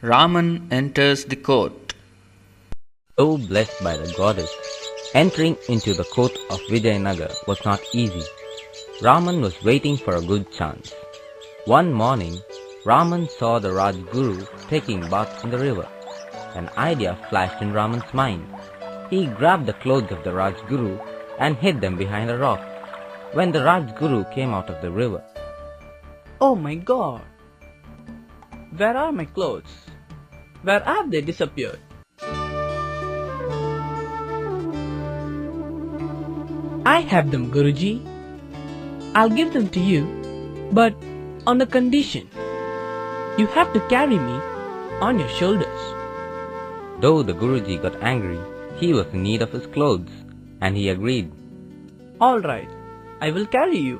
Raman enters the court. So blessed by the goddess, entering into the court of Vijayanagar was not easy. Raman was waiting for a good chance. One morning, Raman saw the Rajguru taking bath in the river. An idea flashed in Raman's mind. He grabbed the clothes of the Rajguru and hid them behind a rock. When the Rajguru came out of the river, "Oh my God! Where are my clothes? Where have they disappeared?" "I have them, Guruji. I'll give them to you, but on a condition. You have to carry me on your shoulders." though the Guruji got angry, he was in need of his clothes, and he agreed. "All right, I will carry you."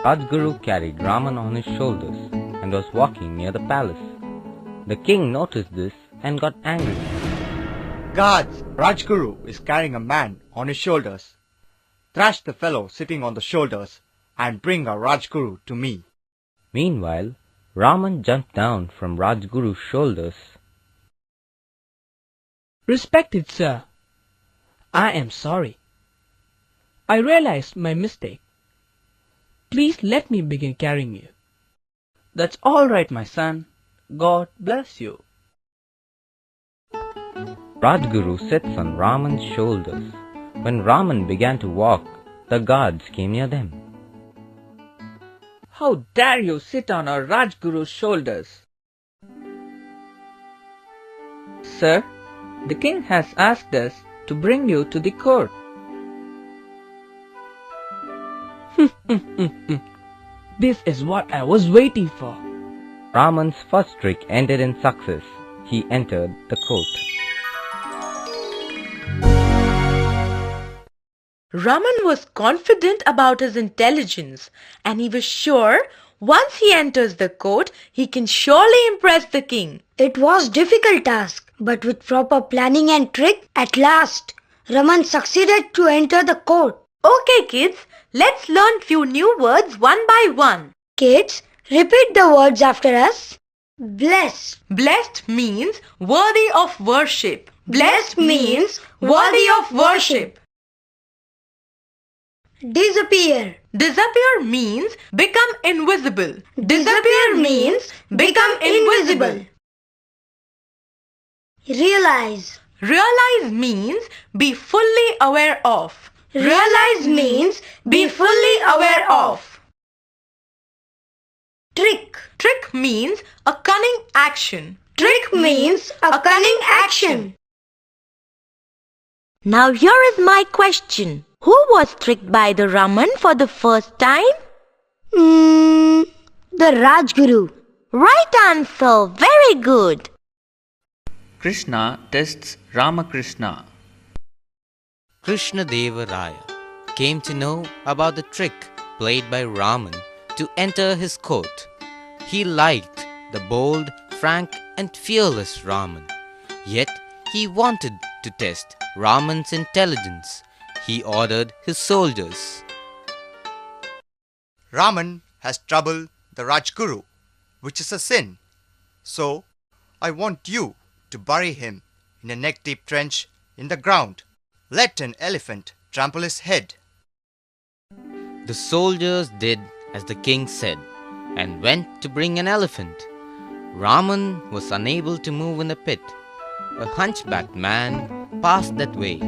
Rajguru carried Raman on his shoulders and was walking near the palace. The king noticed this and got angry. "Guards, Rajguru is carrying a man on his shoulders. Thrash the fellow sitting on the shoulders and bring our Rajguru to me." Meanwhile, Raman jumped down from Rajguru's shoulders. "Respected sir, I am sorry. I realized my mistake. Please let me begin carrying you." "That's all right, my son. God bless you." Rajguru sits on Raman's shoulders. When Raman began to walk, the guards came near them. "How dare you sit on our Rajguru's shoulders?" "Sir, the king has asked us to bring you to the court." "This is what I was waiting for." Raman's first trick ended in success. He entered the court. Raman was confident about his intelligence, and he was sure once he enters the court, he can surely impress the king. It was difficult task, but with proper planning and trick, at last, Raman succeeded to enter the court. Okay, kids, let's learn few new words one by one. Kids, repeat the words after us. Blessed. Blessed means worthy of worship. Blessed means worthy of worship. Disappear. Disappear means become invisible. Disappear means become invisible. Realize. Realize means be fully aware of. Realize means be fully aware of. Trick. Trick means a cunning action. Trick means a cunning action. Now here is my question. Who was tricked by the Raman for the first time? The Rajguru. Right answer. Very good. Krishna tests Ramakrishna. Krishna Deva Raya came to know about the trick played by Raman to enter his court. He liked the bold, frank and fearless Raman. Yet he wanted to test Raman's intelligence. He ordered his soldiers. Raman has troubled the Rajguru, which is a sin. So, I want you to bury him in a neck-deep trench in the ground. Let an elephant trample his head. The soldiers did as the king said and went to bring an elephant. Raman was unable to move in the pit. A hunchbacked man passed that way.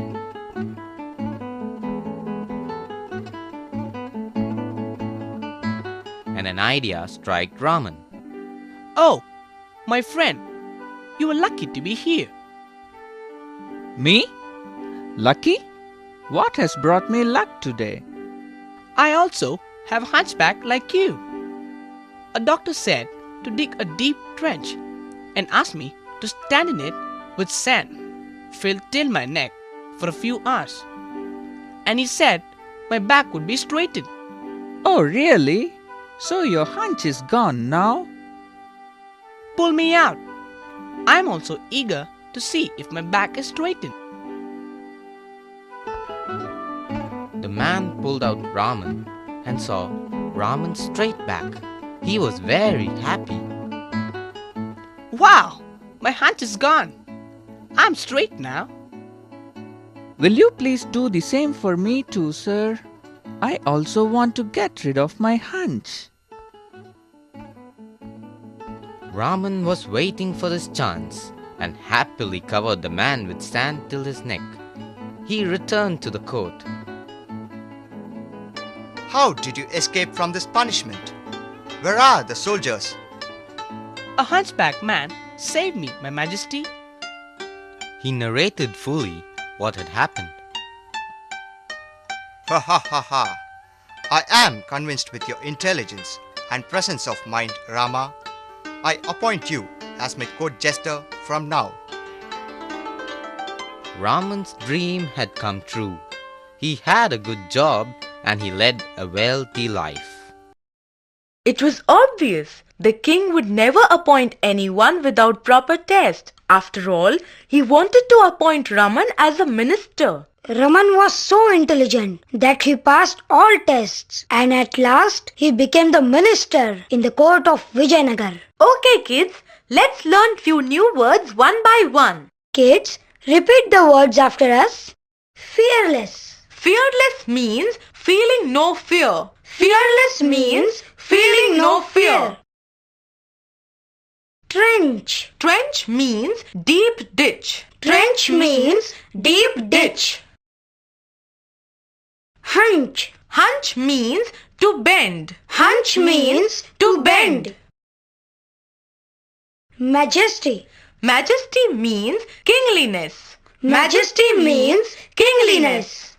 And an idea struck Raman. "Oh, my friend, you are lucky to be here." Me? Lucky? What has brought me luck today? "I also have a hunchback like you. A doctor said to dig a deep trench and asked me to stand in it with sand filled till my neck for a few hours. And he said my back would be straightened." Oh, really? So your hunch is gone now? "Pull me out. I'm also eager to see if my back is straightened." The man pulled out Raman and saw Raman's straight back. He was very happy. "Wow! my hunch is gone. I'm straight now. Will you please do the same for me too, sir? I also want to get rid of my hunch. Raman was waiting for his chance and happily covered the man with sand till his neck. He returned to the court. How did you escape from this punishment? Where are the soldiers? A hunchback man saved me, my majesty. He narrated fully what had happened. Ha ha ha ha. I am convinced with your intelligence and presence of mind, Rama. I appoint you as my court jester from now. Raman's dream had come true. He had a good job and he led a wealthy life. It was obvious the king would never appoint anyone without proper test. After all, he wanted to appoint Raman as a minister. Raman was so intelligent that he passed all tests and at last he became the minister in the court of Vijayanagar. Okay kids, let's learn few new words one by one. Kids, repeat the words after us. Fearless. Fearless means feeling no fear. Fearless means feeling no fear. Trench. Trench means deep ditch. Trench means deep ditch. Hunch. Hunch means to bend. Hunch means to bend. Majesty. Majesty means kingliness. Majesty means kingliness.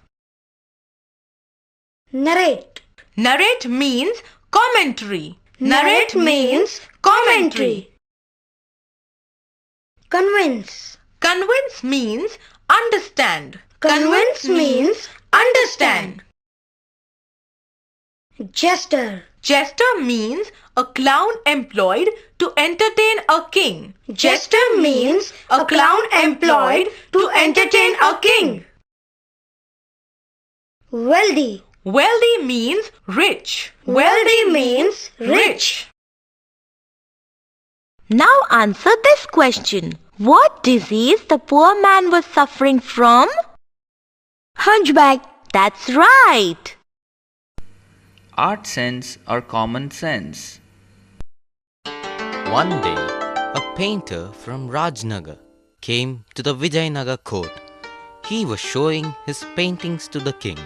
Narrate. Narrate means commentary. Narrate means commentary. Convince. Convince means understand. Convince means understand. Jester. Jester means a clown employed to entertain a king. Jester means a clown employed to entertain a king. Wealthy. Wealthy means rich. Wealthy means rich. Now answer this question. What disease the poor man was suffering from? Hunchback. That's right. Art sense or common sense. One day, a painter from Rajnagar came to the Vijayanagar court. He was showing his paintings to the king.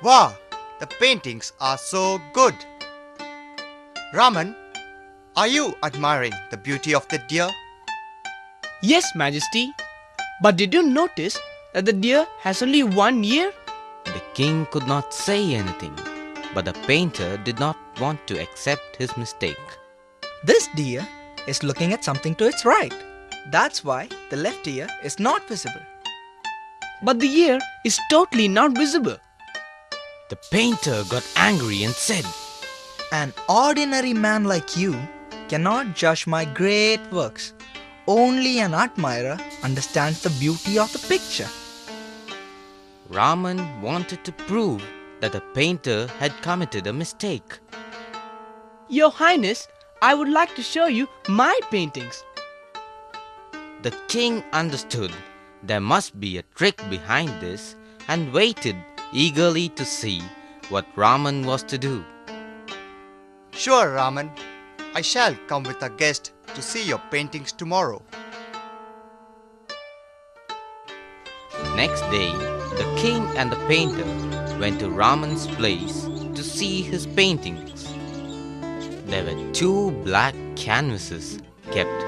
Wow, the paintings are so good. Raman, are you admiring the beauty of the deer? Yes, majesty. But did you notice that the deer has only 1 ear? The king could not say anything, but the painter did not want to accept his mistake. This deer is looking at something to its right. That's why the left ear is not visible. But the ear is totally not visible. The painter got angry and said, An ordinary man like you cannot judge my great works. Only an admirer understands the beauty of the picture. Raman wanted to prove that the painter had committed a mistake. Your Highness, I would like to show you my paintings. The king understood there must be a trick behind this and waited eagerly to see what Raman was to do. Sure, Raman. I shall come with a guest to see your paintings tomorrow. Next day, the king and the painter went to Raman's place to see his paintings. There were 2 black canvases kept,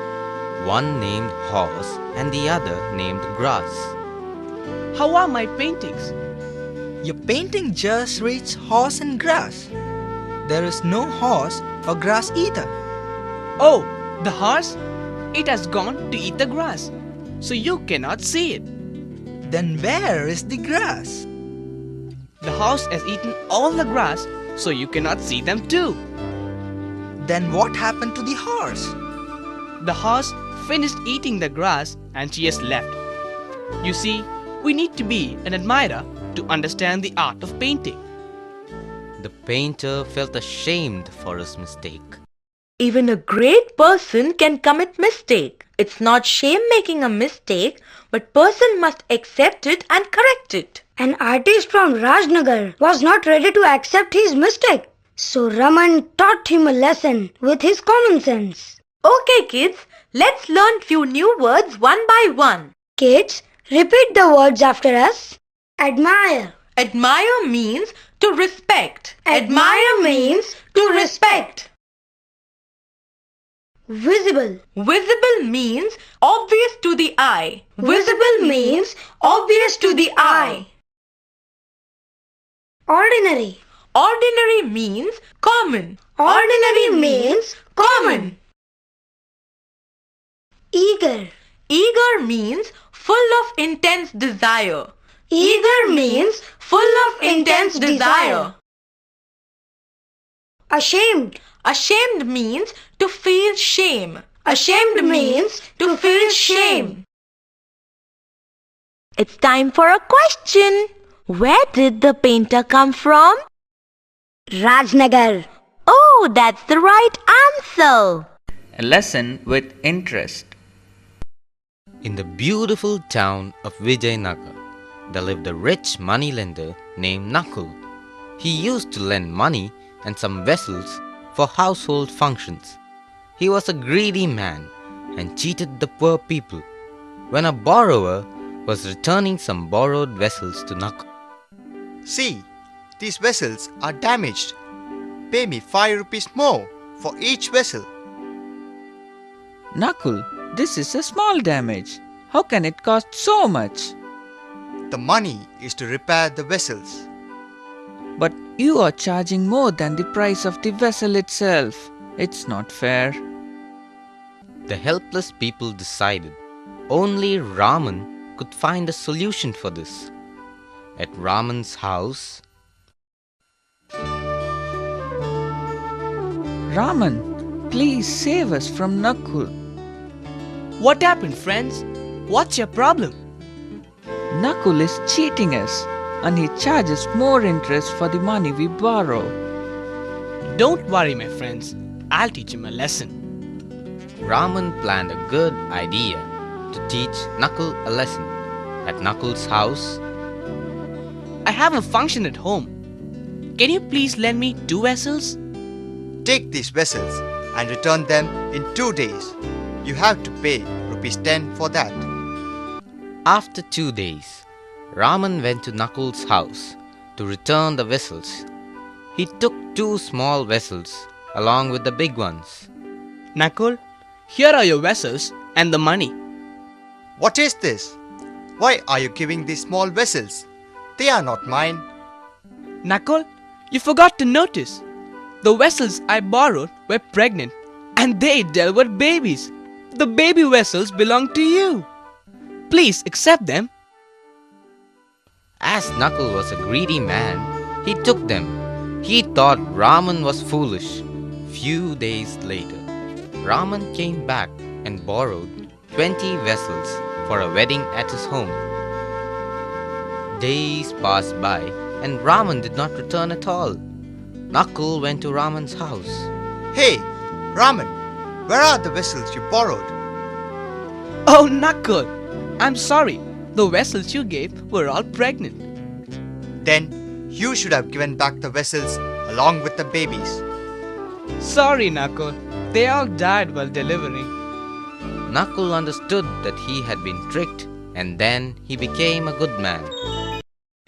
one named horse and the other named grass. How are my paintings? Your painting just reads horse and grass. There is no horse or grass either. Oh, the horse? It has gone to eat the grass, so you cannot see it. Then where is the grass? The horse has eaten all the grass, so you cannot see them too. Then what happened to the horse? The horse finished eating the grass and she has left. You see, we need to be an admirer to understand the art of painting. The painter felt ashamed for his mistake. Even a great person can commit mistake. It's not shame making a mistake, but person must accept it and correct it. An artist from Rajnagar was not ready to accept his mistake. So Raman taught him a lesson with his common sense. Okay kids, let's learn few new words one by one. Kids, repeat the words after us. Admire. Admire means to respect. Admire means to respect. Visible. Visible means obvious to the eye. Visible means obvious to the eye. Ordinary. Ordinary means common. Ordinary means common. Eager. Eager means full of intense desire. Eager means full of intense desire. Ashamed. Ashamed means to feel shame. Ashamed means to feel shame. It's time for a question. Where did the painter come from? Rajnagar. Oh, that's the right answer. A lesson with interest. In the beautiful town of Vijayanagar, there lived a rich moneylender named Nakul. He used to lend money and some vessels for household functions. He was a greedy man and cheated the poor people. When a borrower was returning some borrowed vessels to Nakul, See, these vessels are damaged. Pay me 5 rupees more for each vessel. Nakul, this is a small damage. How can it cost so much? The money is to repair the vessels. But you are charging more than the price of the vessel itself. It's not fair. the helpless people decided only Raman could find a solution for this. At Raman's house, Raman, please save us from Nakul. What happened, friends? What's your problem? Nakul is cheating us and he charges more interest for the money we borrow. Don't worry, my friends. I'll teach him a lesson. Raman planned a good idea to teach Nakul a lesson. At Nakul's house, I have a function at home. Can you please lend me 2 vessels? Take these vessels and return them in 2 days. You have to pay rupees 10 for that. after 2 days, Raman went to Nakul's house to return the vessels. He took 2 small vessels along with the big ones. Nakul, here are your vessels and the money. What is this? Why are you giving these small vessels? They are not mine. Nakul, you forgot to notice. The vessels I borrowed were pregnant and they delivered babies. The baby vessels belong to you. Please accept them. As Nakul was a greedy man, he took them. He thought Raman was foolish. Few days later, Raman came back and borrowed 20 vessels for a wedding at his home. Days passed by and Raman did not return at all. Nakul went to Raman's house. Hey, Raman, where are the vessels you borrowed? Oh, Nakul, I'm sorry. The vessels you gave were all pregnant. Then you should have given back the vessels along with the babies. Sorry, Nakul. They all died while delivering. Nakul understood that he had been tricked and then he became a good man.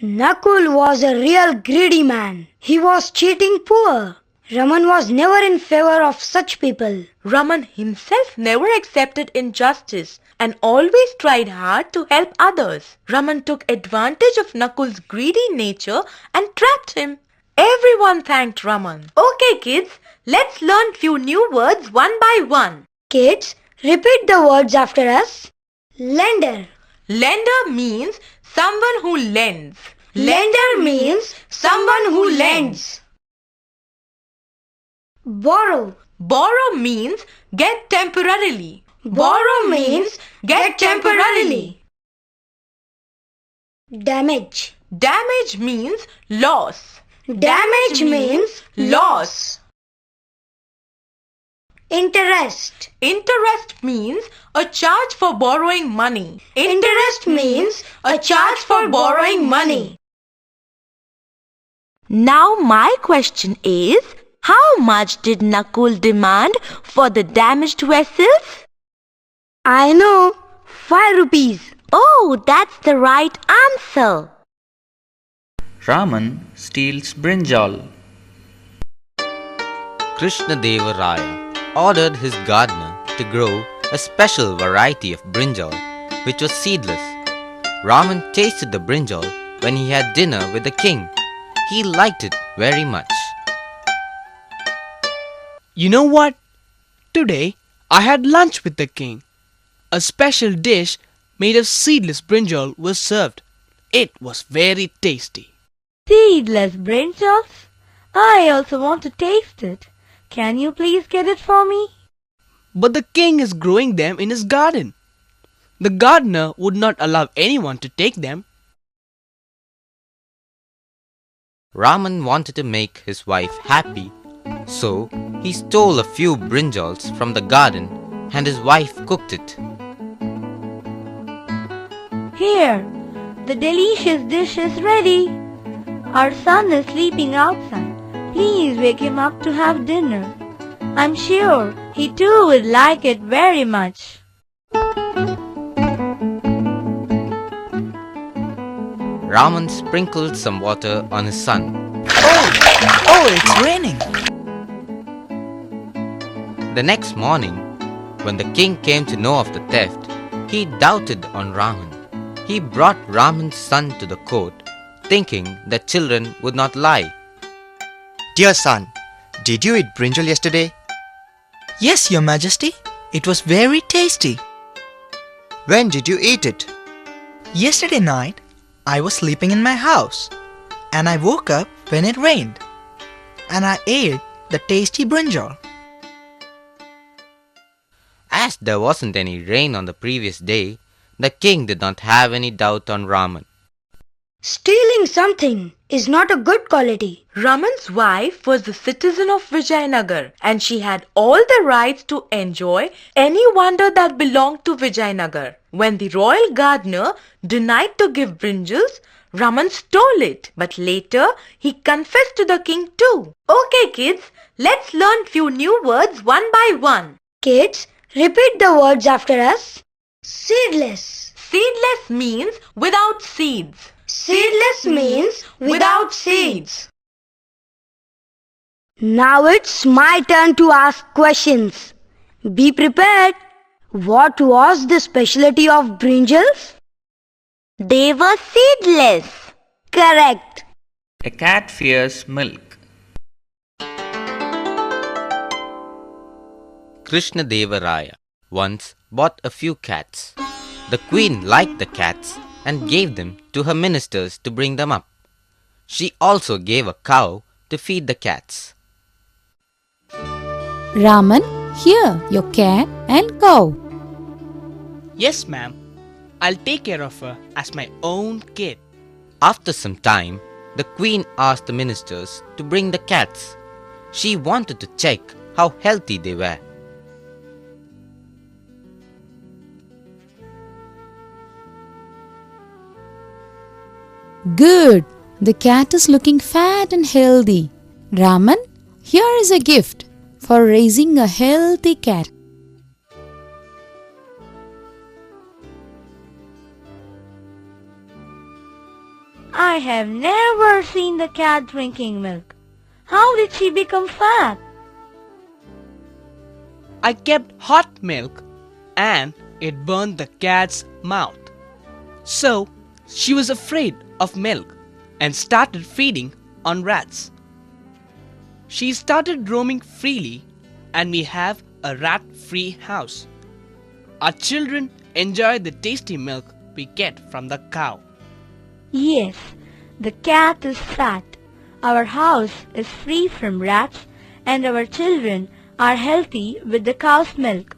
Nakul was a real greedy man. He was cheating poor. Raman was never in favor of such people. Raman himself never accepted injustice and always tried hard to help others. Raman took advantage of Nakul's greedy nature and trapped him. Everyone thanked Raman. Okay kids, let's learn few new words one by one. Kids, repeat the words after us. Lender. Lender means someone who lends. Lender means someone who lends. Borrow. Borrow means get temporarily. Borrow means get temporarily. Damage. Damage means loss. Damage means loss. Interest. Interest means a charge for borrowing money. Interest means a charge for borrowing money. Now my question is, how much did Nakul demand for the damaged vessels? I know. 5 rupees. Oh, that's the right answer. Raman steals Brinjal. Krishna Deva Raya ordered his gardener to grow a special variety of brinjal which was seedless. Raman tasted the brinjal when he had dinner with the king. He liked it very much. You know what? Today I had lunch with the king. A special dish made of seedless brinjal was served. It was very tasty. Seedless brinjals? I also want to taste it. Can you please get it for me? But the king is growing them in his garden. The gardener would not allow anyone to take them. Raman wanted to make his wife happy, so he stole a few brinjals from the garden and his wife cooked it. Here, the delicious dish is ready. Our son is sleeping outside. Please wake him up to have dinner. I'm sure he too would like it very much. Raman sprinkled some water on his son. Oh, it's raining. The next morning, when the king came to know of the theft, he doubted on Raman. He brought Raman's son to the court, thinking that children would not lie. Dear son, did you eat brinjal yesterday? Yes, Your Majesty. It was very tasty. When did you eat it? Yesterday night, I was sleeping in my house and I woke up when it rained and I ate the tasty brinjal. As there wasn't any rain on the previous day, the king did not have any doubt on Raman. Stealing something is not a good quality. Raman's wife was a citizen of Vijayanagar and she had all the rights to enjoy any wonder that belonged to Vijayanagar. When the royal gardener denied to give brinjals, Raman stole it. But later he confessed to the king too. Okay kids, let's learn few new words one by one. Kids, repeat the words after us. Seedless. Seedless means without seeds. Seedless means without seeds. Now it's my turn to ask questions. Be prepared. What was the specialty of brinjals? They were seedless. Correct. A cat fears milk. Krishna Deva Raya once bought a few cats. The queen liked the cats and gave them to her ministers to bring them up. She also gave a cow to feed the cats. Raman, here your cat and cow. Yes, ma'am. I'll take care of her as my own kid. After some time, the queen asked the ministers to bring the cats. She wanted to check how healthy they were. Good. The cat is looking fat and healthy. Raman, here is a gift for raising a healthy cat. I have never seen the cat drinking milk. How did she become fat? I kept hot milk and it burned the cat's mouth. So she was afraid of milk and started feeding on rats. She started roaming freely and we have a rat-free house. Our children enjoy the tasty milk we get from the cow. Yes, the cat is fat. Our house is free from rats and our children are healthy with the cow's milk.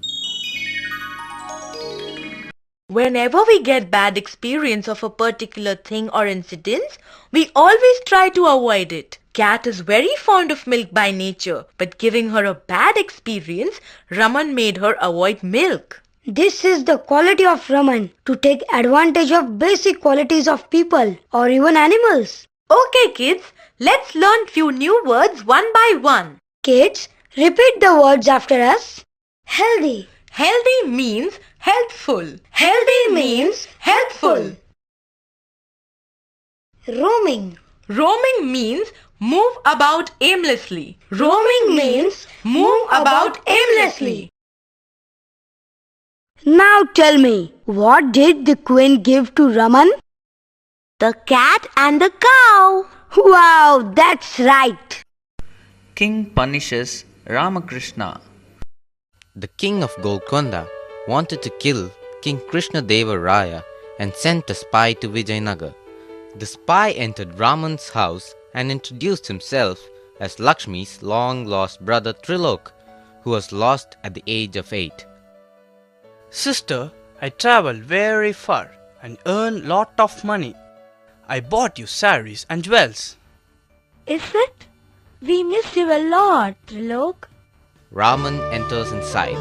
Whenever we get bad experience of a particular thing or incident, we always try to avoid it. Cat is very fond of milk by nature, but giving her a bad experience, Raman made her avoid milk. This is the quality of Raman, to take advantage of basic qualities of people or even animals. Okay kids, let's learn few new words one by one. Kids, repeat the words after us. Healthy. Healthy means healthful. Healthy means healthful. Roaming. Roaming means move about aimlessly. Roaming means move about aimlessly. Now tell me, what did the queen give to Raman? The cat and the cow. Wow, that's right. King punishes Ramakrishna. The king of Golconda wanted to kill King Krishna Raya and sent a spy to Vijayanagar. The spy entered Raman's house and introduced himself as Lakshmi's long-lost brother Trilok, who was lost at the age of 8. Sister, I traveled very far and earned lot of money. I bought you saris and jewels. Is it? We miss you a lot, Trilok. Raman enters inside.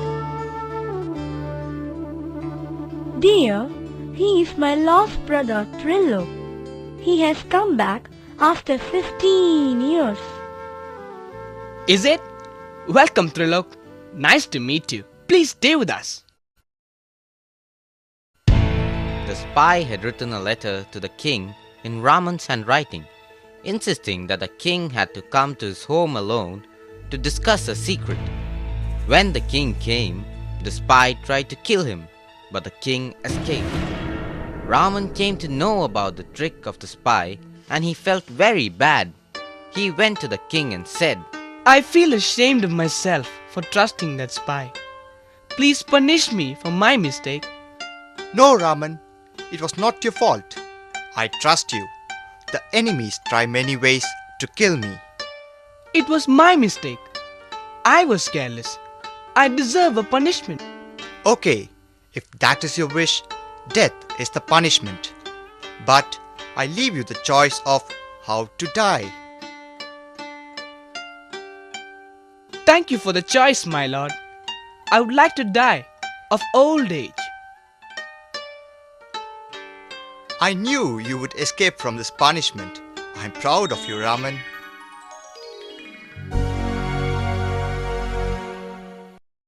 Dear, he is my lost brother Trilok. He has come back after 15 years. Is it? Welcome, Trilok. Nice to meet you. Please stay with us. The spy had written a letter to the king in Raman's handwriting, insisting that the king had to come to his home alone to discuss a secret. When the king came, the spy tried to kill him, but the king escaped. Raman came to know about the trick of the spy and he felt very bad. He went to the king and said, I feel ashamed of myself for trusting that spy. Please punish me for my mistake. No, Raman, it was not your fault. I trust you. The enemies try many ways to kill me. It was my mistake. I was careless. I deserve a punishment. Okay, if that is your wish, death is the punishment. But I leave you the choice of how to die. Thank you for the choice, my lord. I would like to die of old age. I knew you would escape from this punishment. I'm proud of you, Raman.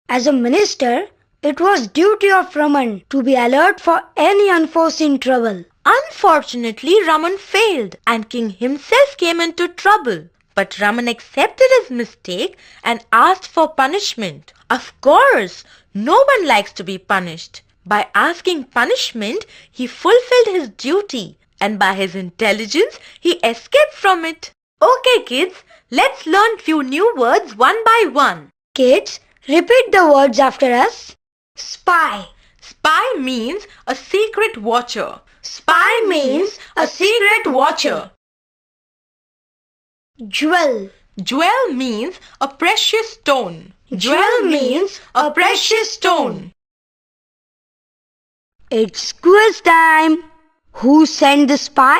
As a minister, it was duty of Raman to be alert for any unforeseen trouble. Unfortunately, Raman failed and king himself came into trouble. But Raman accepted his mistake and asked for punishment. Of course, no one likes to be punished. By asking punishment, he fulfilled his duty, and by his intelligence, he escaped from it. Okay, kids, let's learn few new words one by one. Kids, repeat the words after us. Spy. Spy means a secret watcher. Spy means a secret watcher. Jewel. Jewel means a precious stone. Jewel means a precious stone. It's quiz time. Who sent the spy?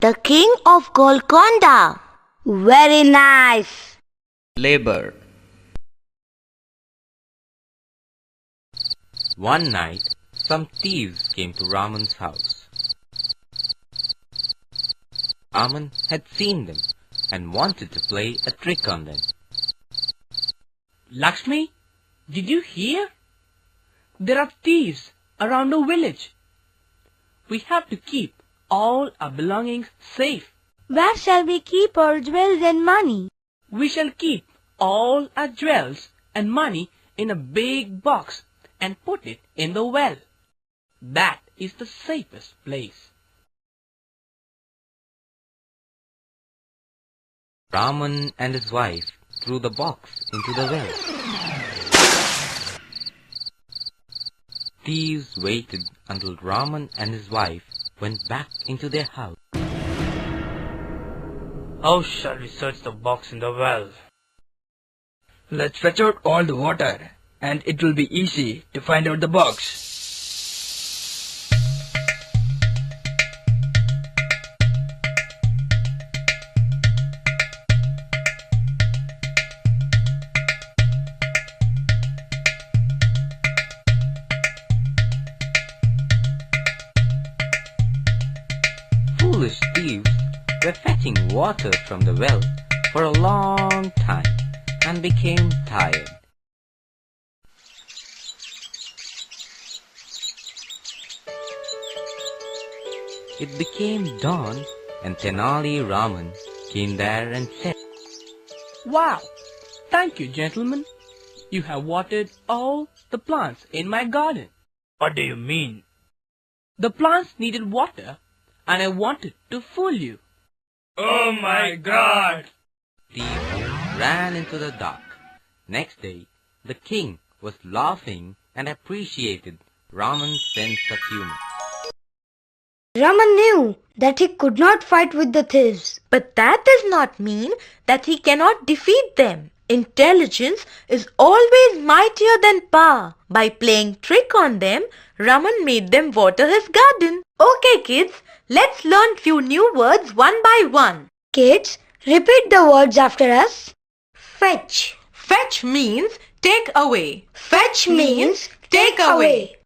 The king of Golconda. Very nice. Labor. One night, some thieves came to Raman's house. Raman had seen them and wanted to play a trick on them. Lakshmi, did you hear? There are thieves around the village. We have to keep all our belongings safe. Where shall we keep our jewels and money? We shall keep all our jewels and money in a big box and put it in the well. That is the safest place. Raman and his wife threw the box into the well. Thieves waited until Raman and his wife went back into their house. How shall we search the box in the well? Let's fetch out all the water, and it will be easy to find out the box. fetching water from the well for a long time and became tired. It became dawn and Tenali Raman came there and said, Wow! Thank you, gentlemen. You have watered all the plants in my garden. What do you mean? The plants needed water, and I wanted to fool you. Oh my God! Thieves ran into the dark. Next day, the king was laughing and appreciated Raman's sense of humor. Raman knew that he could not fight with the thieves. But that does not mean that he cannot defeat them. Intelligence is always mightier than power. By playing trick on them, Raman made them water his garden. Okay kids, let's learn few new words one by one. Kids, repeat the words after us. Fetch. Fetch means take away. Fetch means take away.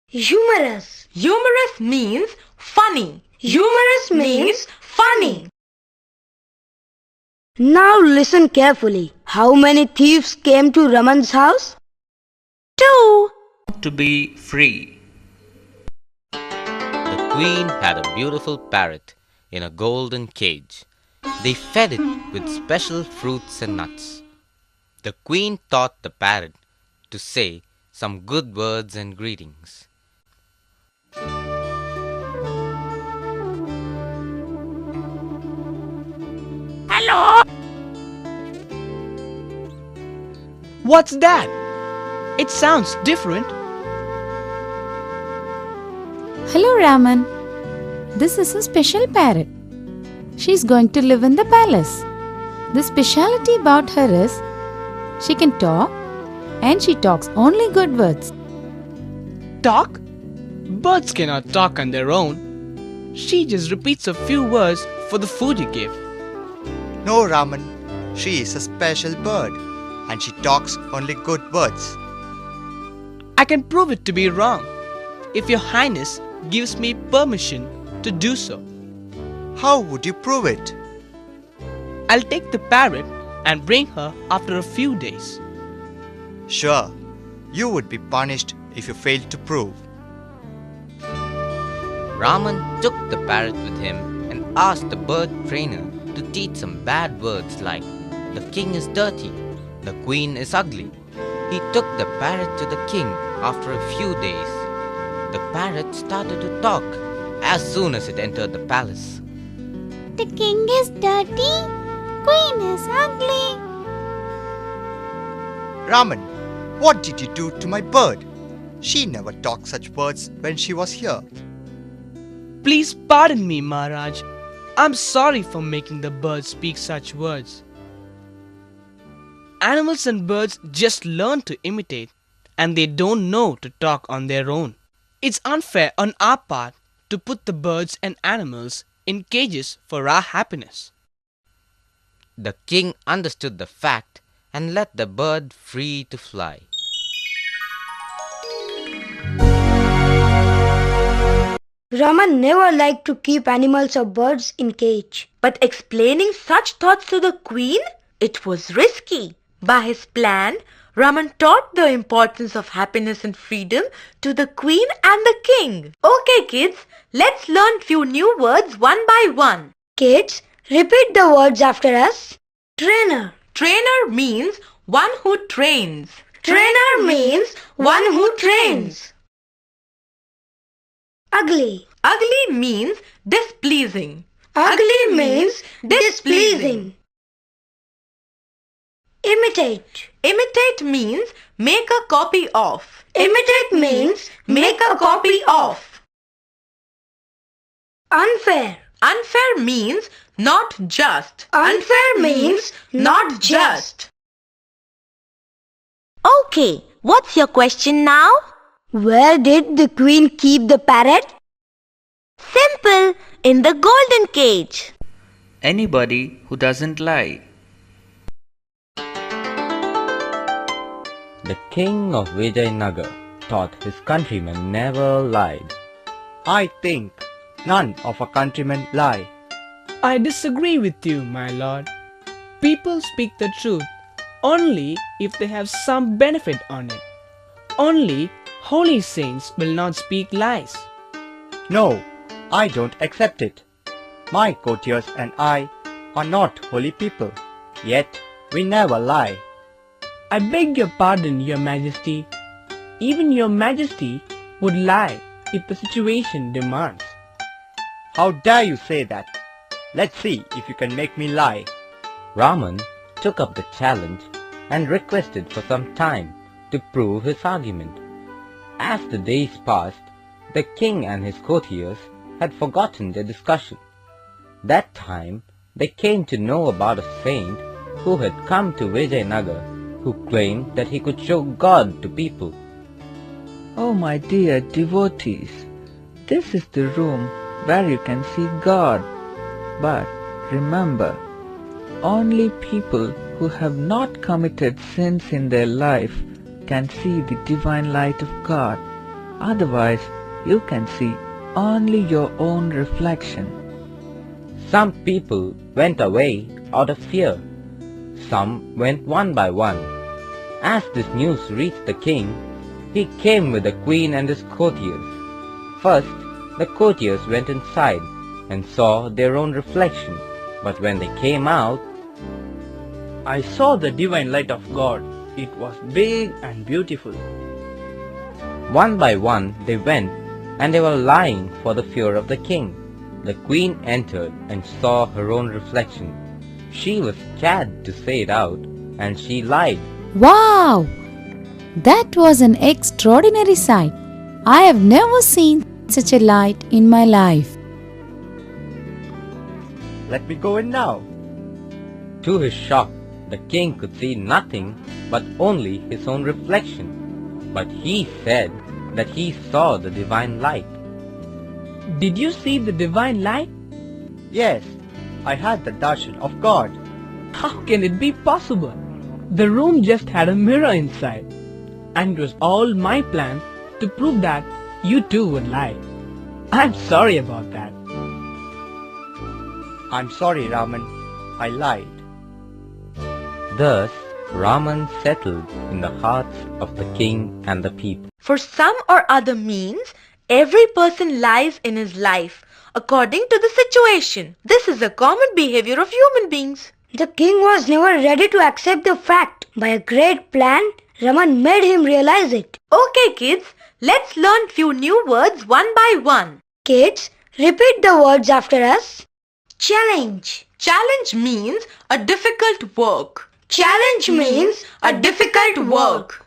Humorous. Humorous means funny. Humorous means funny. Now listen carefully. How many thieves came to Raman's house? 2. To be free. The queen had a beautiful parrot in a golden cage. They fed it with special fruits and nuts. The queen taught the parrot to say some good words and greetings. Hello! What's that? It sounds different. Hello, Raman. This is a special parrot. She's going to live in the palace. The speciality about her is she can talk and she talks only good words. Talk? Birds cannot talk on their own. She just repeats a few words for the food you give. No, Raman, she is a special bird and she talks only good words. I can prove it to be wrong if your highness gives me permission to do so. How would you prove it? I'll take the parrot and bring her after a few days. Sure, you would be punished if you failed to prove. Raman took the parrot with him and asked the bird trainer to teach some bad words like, the king is dirty, the queen is ugly. He took the parrot to the king after a few days. The parrot started to talk as soon as it entered the palace. The king is dirty, queen is ugly. Raman, what did you do to my bird? She never talked such words when she was here. Please pardon me, Maharaj. I'm sorry for making the bird speak such words. Animals and birds just learn to imitate, and they don't know to talk on their own. It's unfair on our part to put the birds and animals in cages for our happiness. The king understood the fact and let the bird free to fly. Raman never liked to keep animals or birds in cage. But explaining such thoughts to the queen, it was risky. By his plan, Raman taught the importance of happiness and freedom to the queen and the king. Okay kids, let's learn few new words one by one. Kids, repeat the words after us. Trainer. Trainer means one who trains. Trainer means one who trains. Ugly. Ugly means displeasing. Ugly means displeasing. Imitate. Imitate means make a copy of. Imitate means make a copy of. Unfair. Unfair means not just. Unfair means not just. Okay, what's your question now? Where did the queen keep the parrot? Simple, in the golden cage. Anybody who doesn't lie. The king of Vijayanagar thought his countrymen never lied. I think none of our countrymen lie. I disagree with you, my lord. People speak the truth only if they have some benefit on it. Only holy saints will not speak lies. No, I don't accept it. My courtiers and I are not holy people, yet we never lie. I beg your pardon, your majesty. Even your majesty would lie if the situation demands. How dare you say that? Let's see if you can make me lie. Raman took up the challenge and requested for some time to prove his argument. As the days passed, the king and his courtiers had forgotten their discussion. That time they came to know about a saint who had come to Vijayanagar, who claimed that he could show God to people. Oh my dear devotees, this is the room where you can see God. But remember, only people who have not committed sins in their life can see the divine light of God. Otherwise, you can see only your own reflection. Some people went away out of fear. Some went one by one. As this news reached the king, he came with the queen and his courtiers. First, the courtiers went inside and saw their own reflection, but when they came out, I saw the divine light of God. It was big and beautiful. one by one they went, and they were lying for the fear of the king. The queen entered and saw her own reflection. She was scared to say it out, and she lied. Wow! That was an extraordinary sight. I have never seen such a light in my life. Let me go in now. To his shock, the king could see nothing but only his own reflection. But he said that he saw the divine light. Did you see the divine light? Yes, I had the darshan of God. How can it be possible? The room just had a mirror inside, and it was all my plan to prove that you too would lie. I'm sorry about that. I'm sorry, Raman. I lied. Thus, Raman settled in the hearts of the king and the people. For some or other means, every person lies in his life according to the situation. This is a common behavior of human beings. The king was never ready to accept the fact. By a great plan, Raman made him realize it. Okay, kids, let's learn few new words one by one. Kids, repeat the words after us. Challenge. Challenge means a difficult work. Challenge means a difficult work.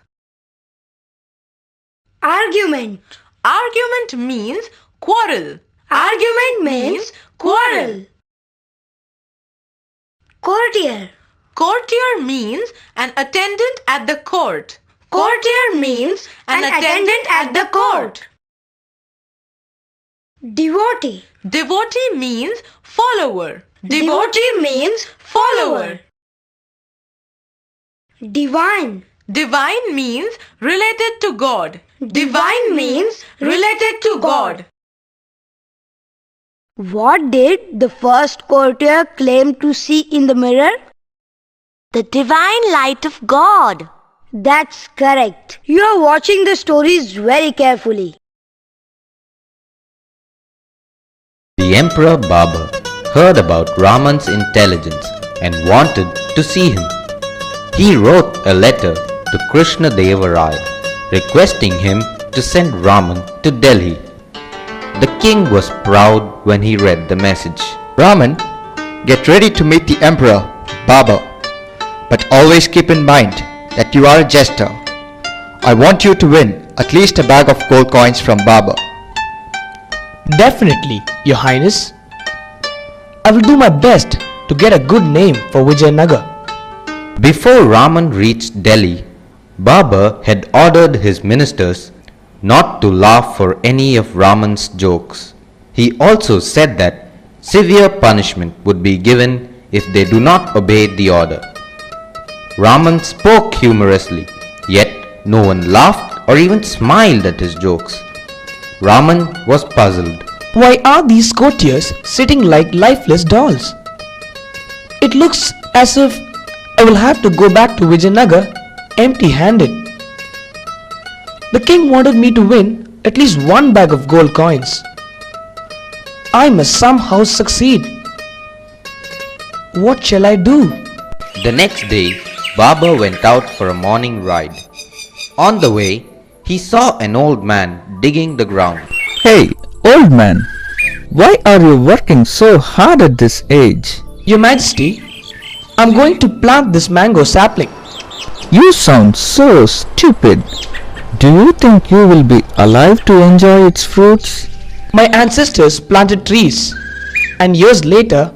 Argument. Argument means quarrel. Argument means quarrel. Courtier. Courtier means an attendant at the court. Courtier means an attendant at the court. Devotee. Devotee means follower. Devotee means follower. Divine. Divine means related to God. Divine means related to God. What did the first courtier claim to see in the mirror? The divine light of God. That's correct. You are watching the stories very carefully. The Emperor Babur heard about Raman's intelligence and wanted to see him. He wrote a letter to Krishna Raya requesting him to send Raman to Delhi. The king was proud when he read the message. Raman, get ready to meet the Emperor, Babur. But always keep in mind that you are a jester. I want you to win at least a bag of gold coins from Babur. Definitely, Your Highness. I will do my best to get a good name for Vijayanagar. Before Raman reached Delhi, Babur had ordered his ministers not to laugh for any of Raman's jokes. He also said that severe punishment would be given if they do not obey the order. Raman spoke humorously, yet no one laughed or even smiled at his jokes. Raman was puzzled Why are these courtiers sitting like lifeless dolls? It looks as if I will have to go back to Vijayanagar empty-handed. The king wanted me to win at least one bag of gold coins. I must somehow succeed. What shall I do? The next day, Baba went out for a morning ride. On the way, he saw an old man digging the ground. Hey, old man, why are you working so hard at this age? Your Majesty, I'm going to plant this mango sapling. You sound so stupid. Do you think you will be alive to enjoy its fruits? My ancestors planted trees, and years later,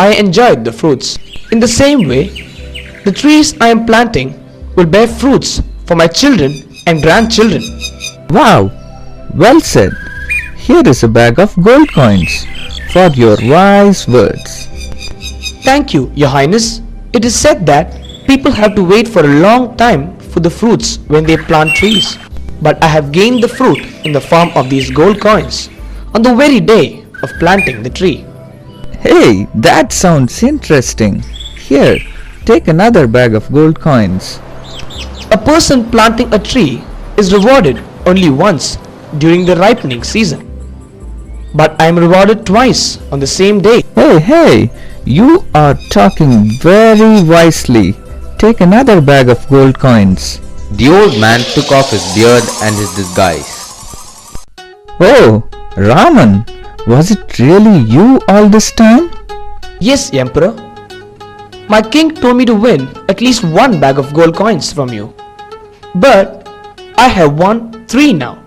I enjoyed the fruits. In the same way, the trees I am planting will bear fruits for my children and grandchildren. Wow, well said. Here is a bag of gold coins for your wise words. Thank you, Your Highness. It is said that people have to wait for a long time for the fruits when they plant trees. But I have gained the fruit in the form of these gold coins on the very day of planting the tree. Hey, that sounds interesting. Here, take another bag of gold coins. A person planting a tree is rewarded only once during the ripening season. But I am rewarded twice on the same day. Hey, you are talking very wisely. Take another bag of gold coins. The old man took off his beard and his disguise. Oh, Raman, was it really you all this time? Yes, Emperor. My king told me to win at least one bag of gold coins from you. But I have won 3 now.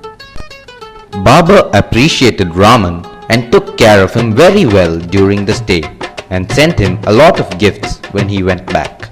Baba appreciated Raman and took care of him very well during the stay and sent him a lot of gifts when he went back.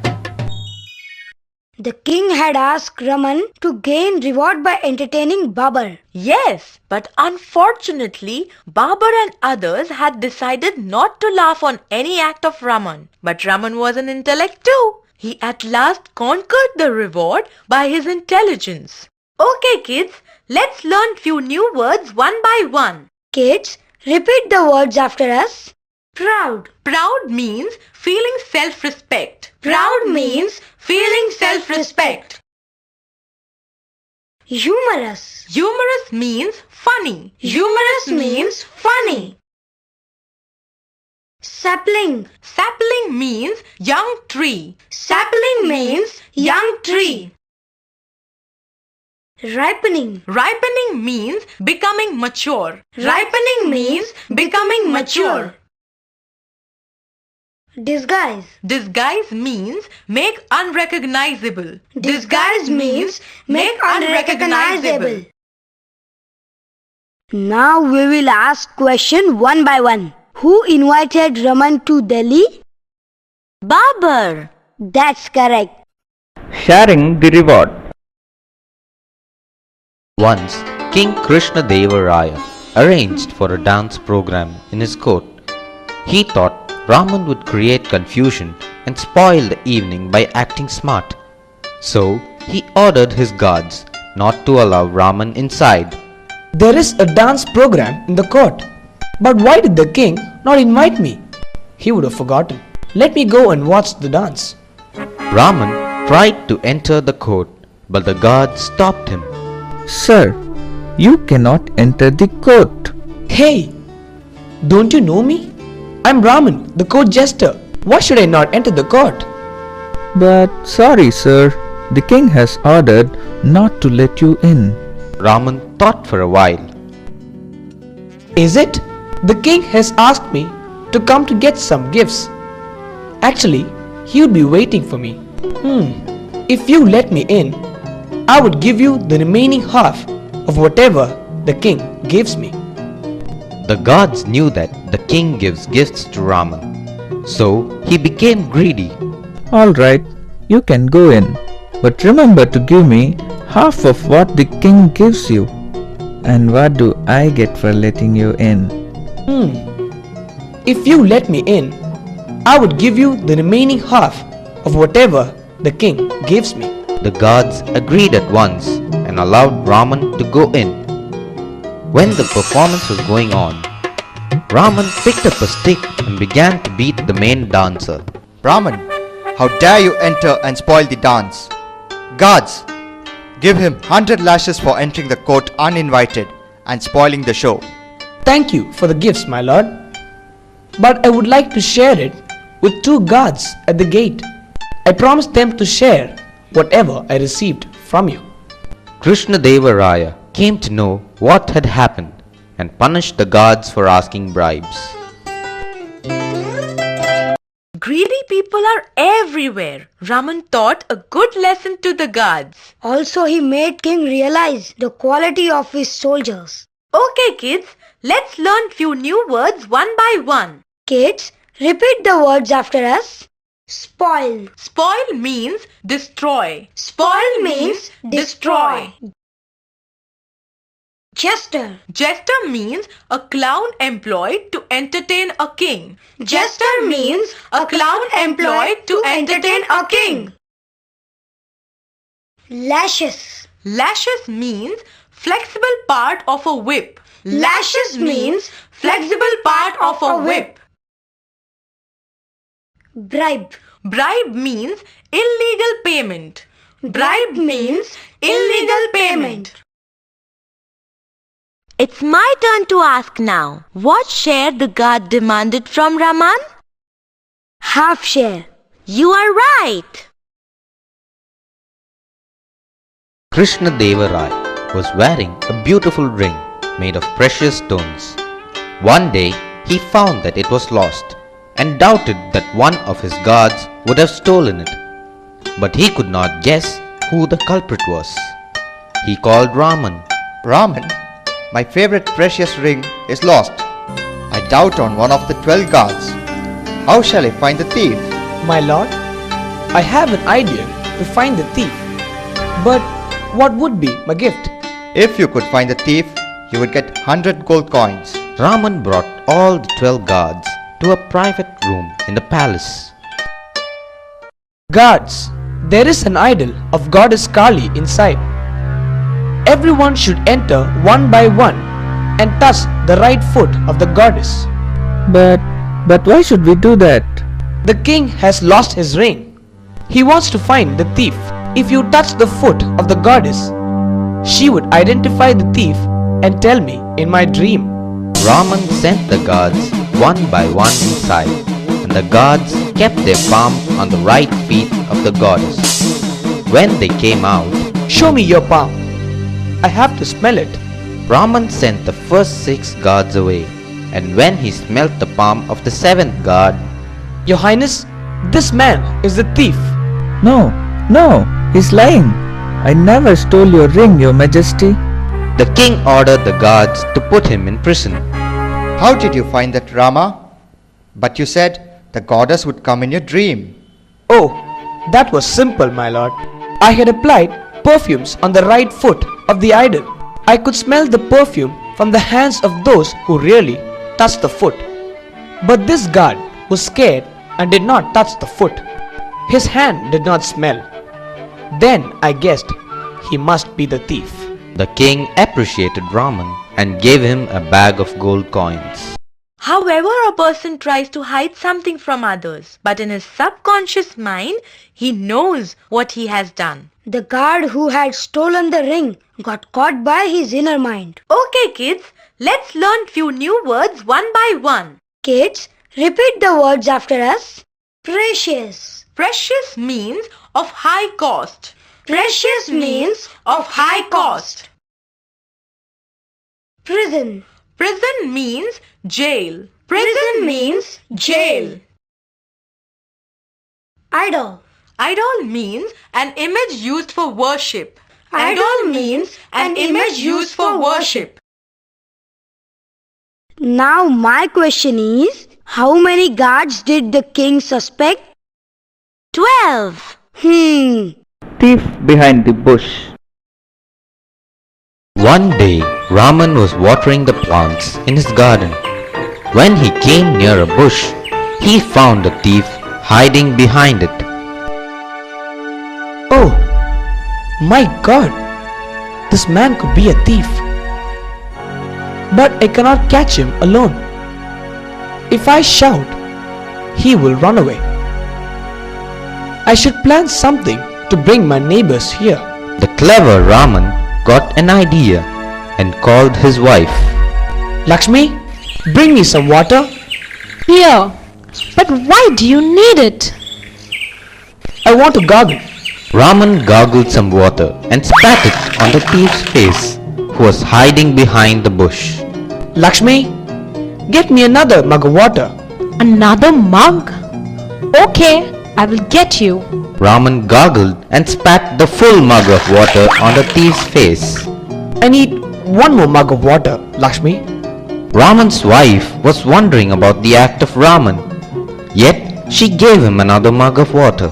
The king had asked Raman to gain reward by entertaining Babar. Yes, but unfortunately, Babar and others had decided not to laugh on any act of Raman. But Raman was an intellect too. He at last conquered the reward by his intelligence. Okay kids, let's learn few new words one by one. Kids, repeat the words after us. Proud. Proud means feeling self-respect. Proud means feeling self-respect. Humorous. Humorous means funny. Humorous means funny. Sapling. Sapling means young tree. Sapling means young tree. Ripening. Ripening means becoming mature. Ripening means becoming mature. Disguise. Disguise means make unrecognizable. Disguise means make unrecognizable. Now we will ask question one by one. Who invited Raman to Delhi? Babar. That's correct. Sharing the reward. Once, King Krishna Raya arranged for a dance program in his court. He thought Raman would create confusion and spoil the evening by acting smart. So, he ordered his guards not to allow Raman inside. There is a dance program in the court. But why did the king not invite me? He would have forgotten. Let me go and watch the dance. Raman tried to enter the court, but the guards stopped him. Sir, you cannot enter the court. Hey, don't you know me? I'm Raman, the court jester. Why should I not enter the court? But sorry, sir. The king has ordered not to let you in. Raman thought for a while. Is it? The king has asked me to come to get some gifts. Actually, he would be waiting for me. If you let me in, I would give you the remaining half of whatever the king gives me. The gods knew that the king gives gifts to Raman, so he became greedy. Alright, you can go in. But remember to give me half of what the king gives you. And what do I get for letting you in? If you let me in, I would give you the remaining half of whatever the king gives me. The gods agreed at once and allowed Raman to go in. When the performance was going on, Raman picked up a stick and began to beat the main dancer. Raman, how dare you enter and spoil the dance? Guards, give him 100 lashes for entering the court uninvited and spoiling the show. Thank you for the gifts, my lord. But I would like to share it with 2 guards at the gate. I promised them to share whatever I received from you. Krishna Deva Raya came to know what had happened and punished the guards for asking bribes. Greedy people are everywhere. Raman taught a good lesson to the guards. Also, he made King realize the quality of his soldiers. Okay, kids, let's learn few new words one by one. Kids, repeat the words after us. Spoil. Spoil means destroy. Spoil means destroy. Jester. Jester means a clown employed to entertain a king. Jester means a clown employed to entertain a king. Lashes. Lashes means flexible part of a whip. Lashes means flexible part of a whip. Bribe. Bribe means illegal payment. Bribe means illegal payment. It's my turn to ask now. What share the guard demanded from Raman? Half share. You are right. Krishna Deva Raya was wearing a beautiful ring made of precious stones. One day he found that it was lost and doubted that one of his guards would have stolen it. But he could not guess who the culprit was. He called Raman. Raman, my favorite precious ring is lost. I doubt on one of the 12 guards. How shall I find the thief? My lord, I have an idea to find the thief. But what would be my gift? If you could find the thief, you would get 100 gold coins. Raman brought all the 12 guards to a private room in the palace. Guards, there is an idol of goddess Kali inside. Everyone should enter one by one and touch the right foot of the goddess. But why should we do that? The king has lost his ring. He wants to find the thief. If you touch the foot of the goddess, she would identify the thief and tell me in my dream. Raman sent the guards one by one inside, and the guards kept their palm on the right feet of the goddess. When they came out, Show me your palm. I have to smell it. Raman sent the first 6 guards away, and when he smelt the palm of the 7th guard, Your Highness, this man is the thief. No, he's lying. I never stole your ring, Your Majesty. the king ordered the guards to put him in prison. How did you find that, Rama? But you said the goddess would come in your dream. Oh, that was simple, my lord. I had applied perfumes on the right foot of the idol. I could smell the perfume from the hands of those who really touched the foot. But this guard was scared and did not touch the foot. His hand did not smell. Then I guessed he must be the thief. The king appreciated Raman and gave him a bag of gold coins. However, a person tries to hide something from others, but in his subconscious mind, he knows what he has done. The guard who had stolen the ring got caught by his inner mind. Okay, kids, let's learn few new words one by one. Kids, repeat the words after us. Precious. Precious means of high cost. Precious means of high cost. Prison. Prison means jail. Prison means jail. Idol. Idol means an image used for worship. Idol means an image used for worship. Now my question is, how many guards did the king suspect? 12. Thief behind the bush. One day, Raman was watering the plants in his garden. When he came near a bush, he found a thief hiding behind it. Oh, my God! This man could be a thief. But I cannot catch him alone. If I shout, he will run away. I should plan something to bring my neighbors here. The clever Raman got an idea and called his wife. Lakshmi, bring me some water. Here. But why do you need it? I want to gargle. Raman gargled some water and spat it on the thief's face, who was hiding behind the bush. Lakshmi, get me another mug of water. Another mug? Okay, I will get you. Raman gargled and spat the full mug of water on the thief's face. I need one more mug of water, Lakshmi. Raman's wife was wondering about the act of Raman, yet she gave him another mug of water.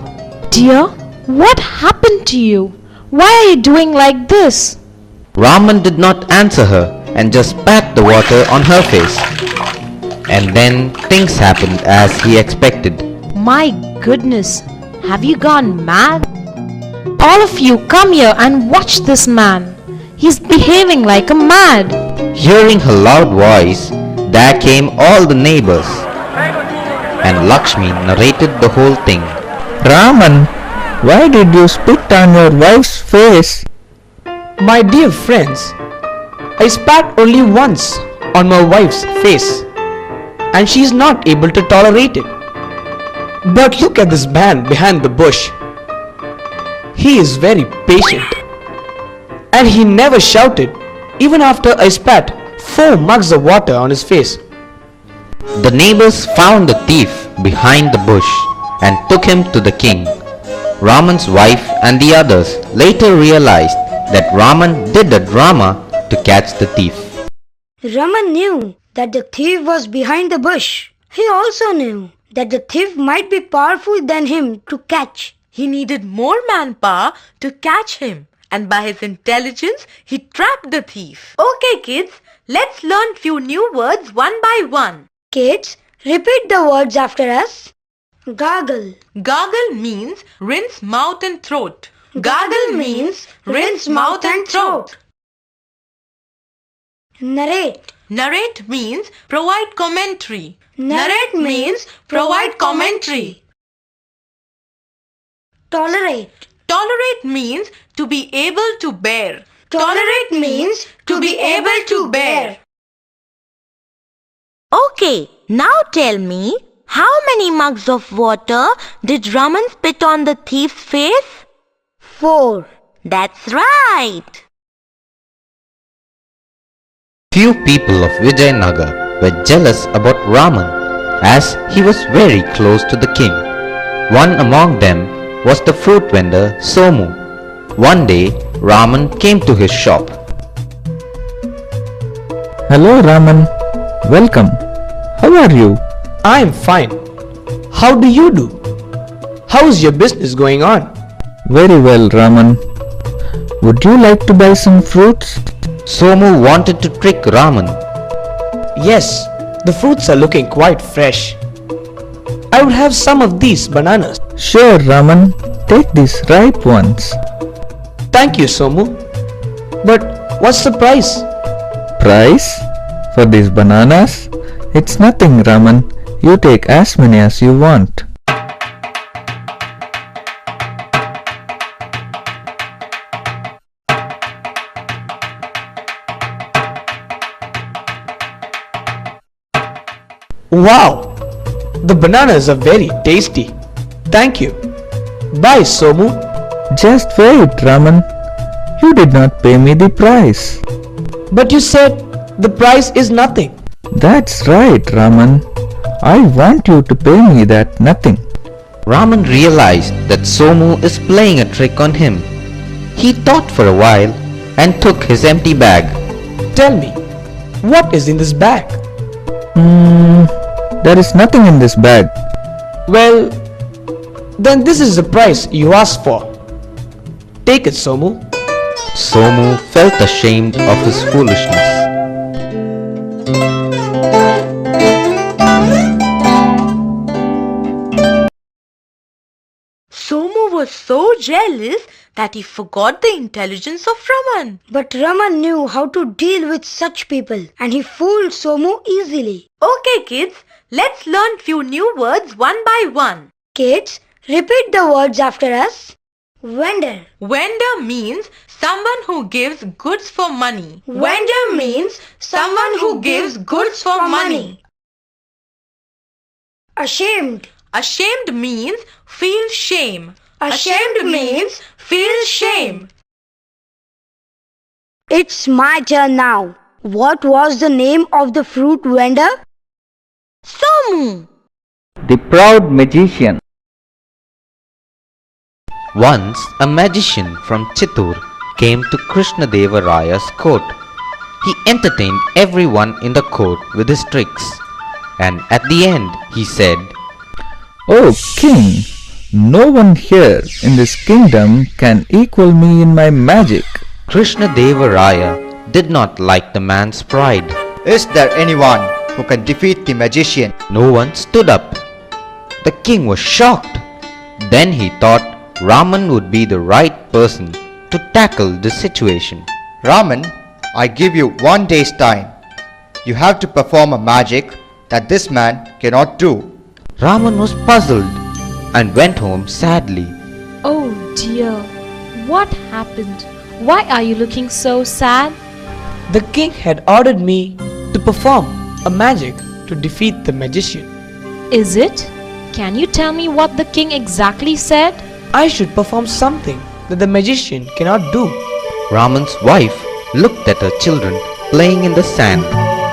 Dear, what happened to you? Why are you doing like this? Raman did not answer her and just spat the water on her face. And then things happened as he expected. My goodness, have you gone mad? All of you come here and watch this man. He's behaving like a mad. Hearing her loud voice, there came all the neighbors. And Lakshmi narrated the whole thing. Raman, why did you spit on your wife's face? My dear friends, I spat only once on my wife's face, and she is not able to tolerate it. But look at this man behind the bush. He is very patient, and he never shouted even after I spat 4 mugs of water on his face. The neighbors found the thief behind the bush and took him to the king. Raman's wife and the others later realized that Raman did a drama to catch the thief. Raman knew that the thief was behind the bush. He also knew that the thief might be powerful than him to catch. He needed more manpower to catch him, and by his intelligence, he trapped the thief. Okay, kids, let's learn few new words one by one. Kids, repeat the words after us. Gargle. Gargle means rinse mouth and throat. Gargle means rinse mouth and throat. Narrate. Narrate means provide commentary. Narrate means provide commentary. Tolerate. Tolerate means to be able to bear. Tolerate means to be able to bear. Okay, now tell me, how many mugs of water did Raman spit on the thief's face? 4. That's right. Few people of Vijayanagar were jealous about Raman as he was very close to the king. One among them was the fruit vendor Somu. One day, Raman came to his shop. Hello Raman, welcome. How are you? I am fine. How do you do? How is your business going on? Very well, Raman. Would you like to buy some fruits? Somu wanted to trick Raman. Yes, the fruits are looking quite fresh. I would have some of these bananas. Sure, Raman. Take these ripe ones. Thank you, Somu. But what's the price? Price? For these bananas? It's nothing, Raman. You take as many as you want. Wow! The bananas are very tasty. Thank you. Bye, Somu. Just wait, Raman. You did not pay me the price. But you said the price is nothing. That's right, Raman. I want you to pay me that nothing. Raman realized that Somu is playing a trick on him. He thought for a while and took his empty bag. Tell me, what is in this bag? There is nothing in this bag. Well, then this is the price you asked for. Take it, Somu. Somu felt ashamed of his foolishness. Somu was so jealous that he forgot the intelligence of Raman. But Raman knew how to deal with such people and he fooled Somu easily. Okay, kids, let's learn few new words one by one. Kids, repeat the words after us. Vendor. Vendor means someone who gives goods for money. Vendor means someone who gives goods for money. Ashamed. Ashamed means feel shame. Ashamed means feel shame. It's my turn now. What was the name of the fruit vendor? Somu. The proud magician. Once a magician from Chittoor came to Krishna Deva Raya's court. He entertained everyone in the court with his tricks, and at the end he said, "Oh king, no one here in this kingdom can equal me in my magic." Krishna Deva Raya did not like the man's pride. Is there anyone who can defeat the magician? No one stood up. The king was shocked. Then he thought Raman would be the right person to tackle the situation. Raman, I give you 1 day's time. You have to perform a magic that this man cannot do. Raman was puzzled and went home sadly. Oh dear, what happened? Why are you looking so sad? The king had ordered me to perform a magic to defeat the magician. Is it? Can you tell me what the king exactly said? I should perform something that the magician cannot do. Raman's wife looked at her children playing in the sand,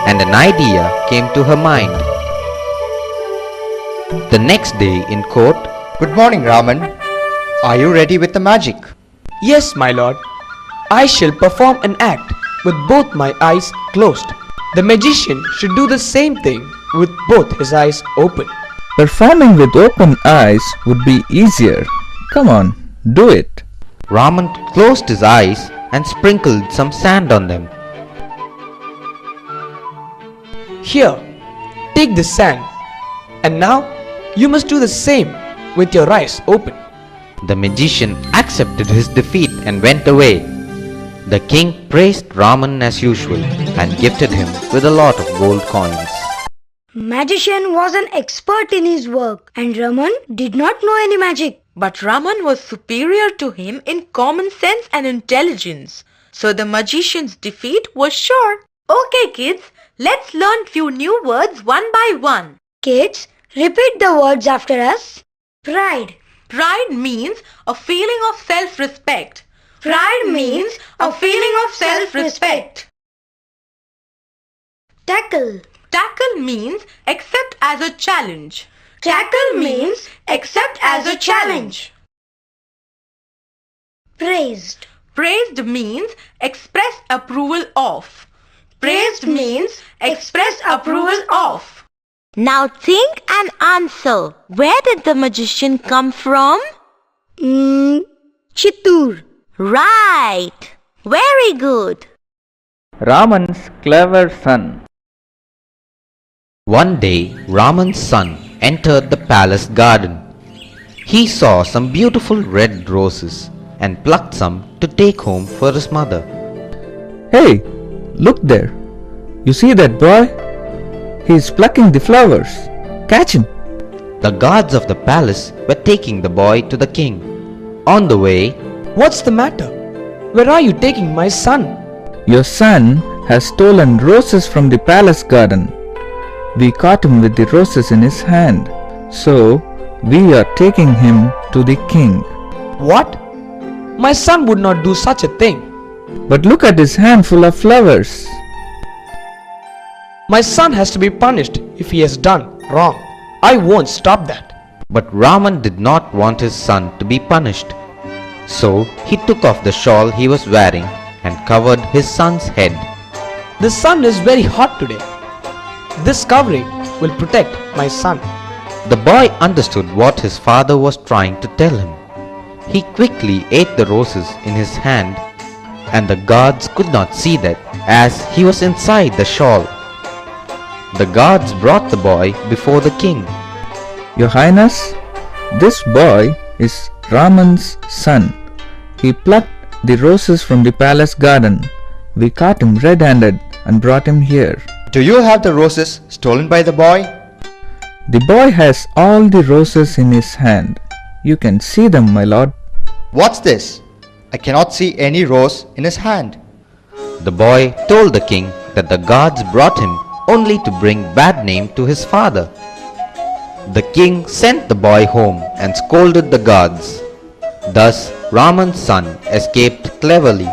and an idea came to her mind. The next day in court, Good morning, Raman. Are you ready with the magic? Yes, my lord. I shall perform an act with both my eyes closed. The magician should do the same thing with both his eyes open. Performing with open eyes would be easier. Come on, do it. Raman closed his eyes and sprinkled some sand on them. Here, take this sand. And now, you must do the same with your eyes open. The magician accepted his defeat and went away. The king praised Raman as usual and gifted him with a lot of gold coins. Magician was an expert in his work and Raman did not know any magic. But Raman was superior to him in common sense and intelligence. So the magician's defeat was sure. Okay kids, let's learn few new words one by one. Kids, repeat the words after us. Pride. Pride means a feeling of self-respect. Pride means a feeling of self-respect. Tackle. Tackle means accept as a challenge. Tackle means accept as a challenge. Praised. Praised means express approval of. Praised means express approval of. Now think and answer. Where did the magician come from? Chittoor. Right. Very good. Raman's clever son. One day, Raman's son entered the palace garden. He saw some beautiful red roses and plucked some to take home for his mother. Hey, look there. You see that boy? He is plucking the flowers. Catch him. The guards of the palace were taking the boy to the king. On the way, What's the matter? Where are you taking my son? Your son has stolen roses from the palace garden. We caught him with the roses in his hand. So, we are taking him to the king. What? My son would not do such a thing. But look at his hand full of flowers. My son has to be punished if he has done wrong. I won't stop that. but Raman did not want his son to be punished. So he took off the shawl he was wearing and covered his son's head. The sun is very hot today. This covering will protect my son. The boy understood what his father was trying to tell him. He quickly ate the roses in his hand, and the guards could not see that as he was inside the shawl. The guards brought the boy before the king. Your Highness, this boy is Raman's son. He plucked the roses from the palace garden. We caught him red-handed and brought him here. Do you have the roses stolen by the boy? The boy has all the roses in his hand. You can see them, my lord. What's this? I cannot see any rose in his hand. The boy told the king that the gods brought him only to bring bad name to his father. The king sent the boy home and scolded the gods. Thus Raman's son escaped cleverly.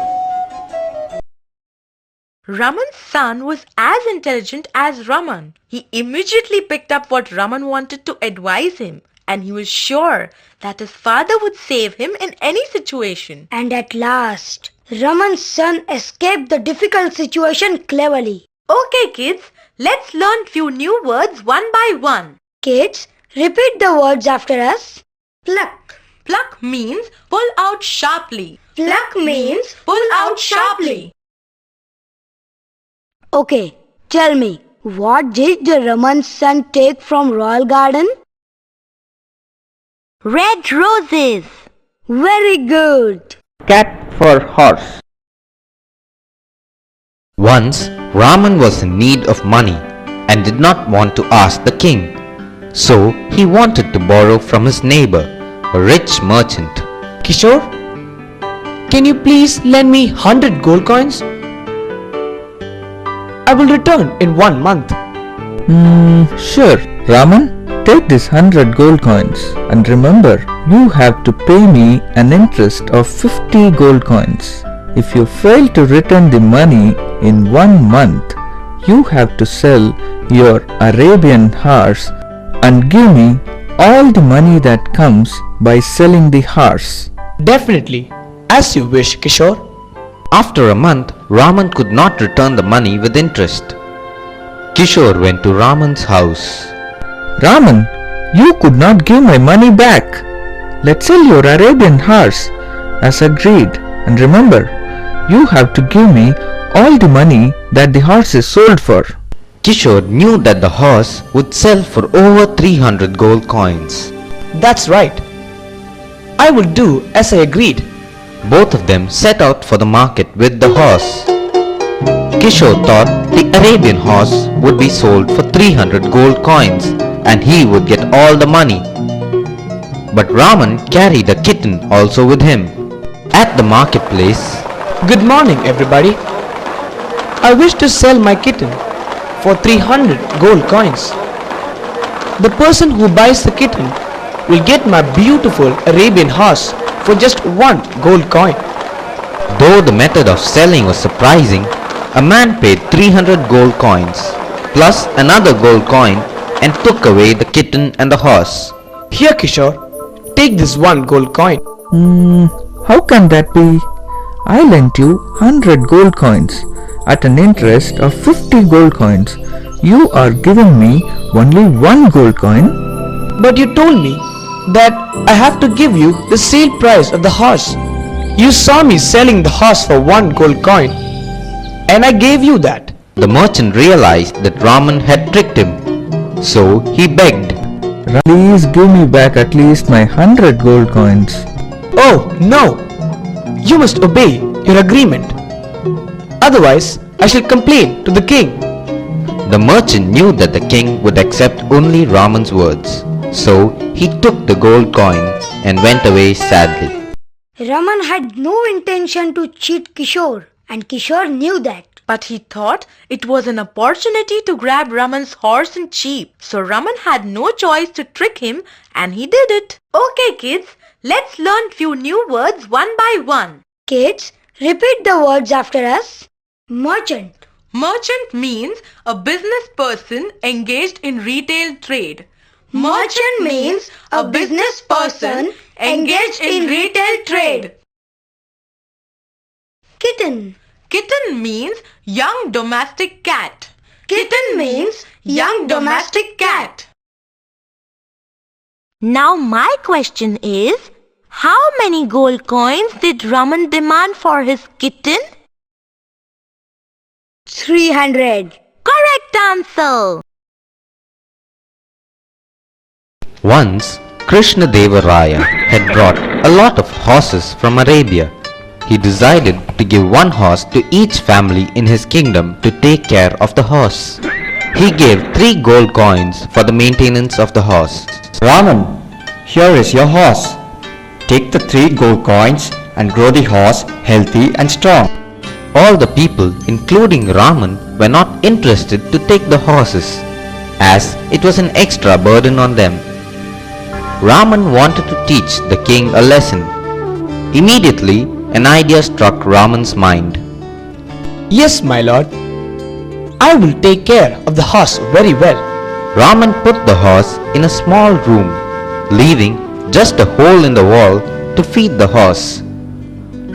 Raman's son was as intelligent as Raman. He immediately picked up what Raman wanted to advise him, and he was sure that his father would save him in any situation. And at last, Raman's son escaped the difficult situation cleverly. Okay, kids, let's learn few new words one by one. Kids, repeat the words after us. Pluck. Pluck means pull out sharply. Pluck means pull out sharply. Okay, tell me, what did the Raman's son take from royal garden? Red roses. Very good. Cat for horse. Once Raman was in need of money and did not want to ask the king. So he wanted to borrow from his neighbor, a rich merchant. Kishore, can you please lend me 100 gold coins? I will return in 1 month. Sure. Raman, take this 100 gold coins and remember, you have to pay me an interest of 50 gold coins. If you fail to return the money in 1 month, you have to sell your Arabian horse and give me all the money that comes by selling the horse. Definitely, as you wish, Kishore. After a month, Raman could not return the money with interest. Kishore went to Raman's house. Raman, you could not give my money back. Let's sell your Arabian horse as agreed, and remember, you have to give me all the money that the horse is sold for. Kishore knew that the horse would sell for over 300 gold coins. That's right. I will do as I agreed. Both of them set out for the market with the horse. Kishore thought the Arabian horse would be sold for 300 gold coins and he would get all the money. But Raman carried a kitten also with him. At the marketplace, Good morning, everybody. I wish to sell my kitten for 300 gold coins. The person who buys the kitten will get my beautiful Arabian horse for just 1 gold coin. though the method of selling was surprising, a man paid 300 gold coins plus another gold coin and took away the kitten and the horse. Here, Kishore, take this 1 gold coin. How can that be? I lent you 100 gold coins at an interest of 50 gold coins. You are giving me only 1 gold coin? But you told me that I have to give you the sale price of the horse. You saw me selling the horse for 1 gold coin, and I gave you that. The merchant realized that Raman had tricked him, so he begged, Please give me back at least my 100 gold coins. Oh, no! You must obey your agreement. Otherwise, I shall complain to the king. The merchant knew that the king would accept only Raman's words, so he took the gold coin and went away sadly. Raman had no intention to cheat Kishore, and Kishore knew that. But he thought it was an opportunity to grab Raman's horse and sheep. So Raman had no choice to trick him, and he did it. Okay, kids, let's learn few new words one by one. Kids, repeat the words after us. Merchant. Merchant means a business person engaged in retail trade. Merchant means a business person engaged in retail trade. Kitten. Kitten means young domestic cat. Kitten means young domestic cat. Now my question is, how many gold coins did Raman demand for his kitten? 300. Correct answer. Once, Krishna had brought a lot of horses from Arabia. He decided to give 1 horse to each family in his kingdom to take care of the horse. He gave 3 gold coins for the maintenance of the horse. Raman, here is your horse. Take the 3 gold coins and grow the horse healthy and strong. All the people, including Raman, were not interested to take the horses, as it was an extra burden on them. Raman wanted to teach the king a lesson. Immediately, an idea struck Raman's mind. Yes, my lord. I will take care of the horse very well. Raman put the horse in a small room, leaving just a hole in the wall to feed the horse.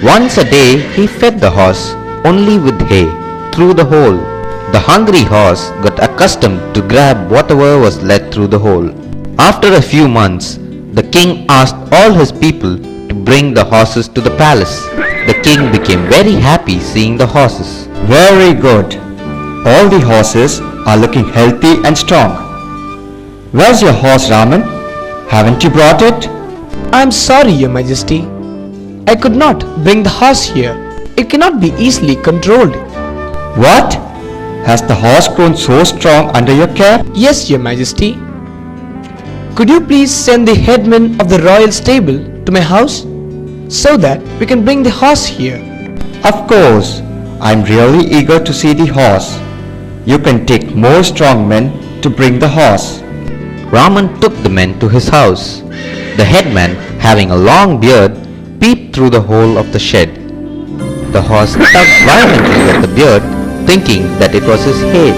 Once a day he fed the horse only with hay through the hole. The hungry horse got accustomed to grab whatever was let through the hole. After a few months, the king asked all his people to bring the horses to the palace. The king became very happy seeing the horses. Very good. All the horses are looking healthy and strong. Where's your horse, Raman? Haven't you brought it? I am sorry, your majesty. I could not bring the horse here. It cannot be easily controlled. What? Has the horse grown so strong under your care? Yes, your majesty. Could you please send the headman of the royal stable to my house so that we can bring the horse here? Of course. I'm really eager to see the horse. You can take more strong men to bring the horse. Raman took the men to his house. The headman, having a long beard, peeped through the hole of the shed. The horse tugged violently at the beard, thinking that it was his head.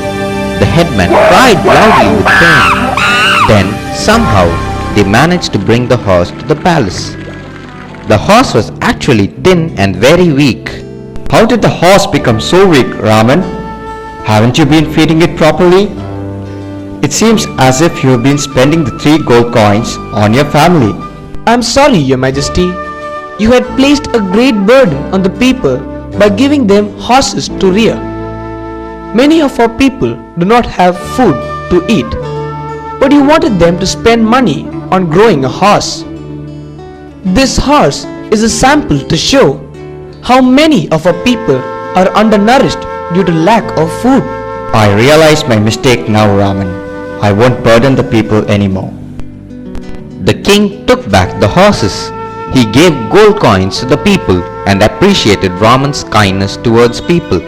The headman cried loudly with pain. Then, somehow, they managed to bring the horse to the palace. The horse was actually thin and very weak. How did the horse become so weak, Raman? Haven't you been feeding it properly? It seems as if you have been spending the 3 gold coins on your family. I am sorry, your majesty. You had placed a great burden on the people by giving them horses to rear. Many of our people do not have food to eat, but you wanted them to spend money on growing a horse. This horse is a sample to show how many of our people are undernourished due to lack of food. I realize my mistake now, Raman. I won't burden the people anymore. The king took back the horses. He gave gold coins to the people and appreciated Raman's kindness towards people.